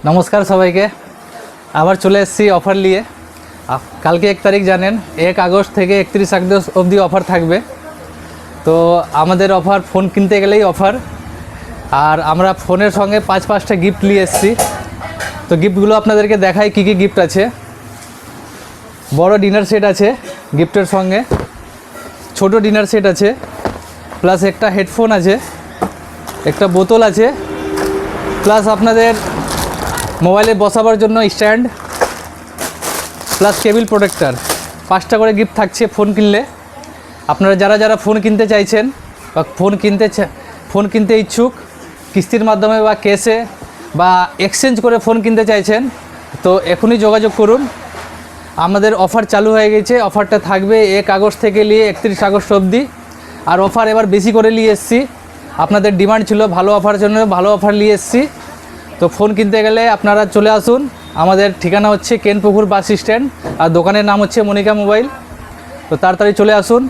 নমস্কার সবাইকে। আবার চলে এসেছি অফার নিয়ে। কালকে 1 তারিখ জানেন, 1 আগস্ট থেকে 31 আগস্ট অবধি অফার থাকবে। তো আমাদের অফার ফোন কিনতে গেলেই অফার, আর আমরা ফোনের সঙ্গে 5-5টা গিফট নিয়ে এসেছি। তো গিফটগুলো আপনাদেরকে দেখাই কী কী গিফট আছে। বড় ডিনার সেট আছে গিফটের সঙ্গে, ছোট ডিনার সেট আছে, প্লাস একটা হেডফোন আছে, একটা বোতল আছে, প্লাস আপনাদের মোবাইলে বসাবার জন্য স্ট্যান্ড, প্লাস কেবিল প্রোটেক্টর। 5টা করে গিফট থাকছে ফোন কিনলে। আপনারা যারা ফোন কিনতে চাইছেন বা ফোন কিনতে ইচ্ছুক, কিস্তির মাধ্যমে বা ক্যাশে বা এক্সচেঞ্জ করে ফোন কিনতে চাইছেন, তো এখনই যোগাযোগ করুন। আমাদের অফার চালু হয়ে গেছে। অফারটা থাকবে 1 আগস্ট থেকে নিয়ে 31 আগস্ট অবধি। আর অফার এবার বেশি করে নিয়ে এসেছি, আপনাদের ডিমান্ড ছিল ভালো অফার জন্য, ভালো অফার নিয়ে এসেছি। তো ফোন কিনতে গেলে আপনারা চলে আসুন। আমাদের ঠিকানা হচ্ছে কেনপুকুর বাস স্ট্যান্ড, আর দোকানের নাম হচ্ছে মনিকা মোবাইল। তো তাড়াতাড়ি চলে আসুন।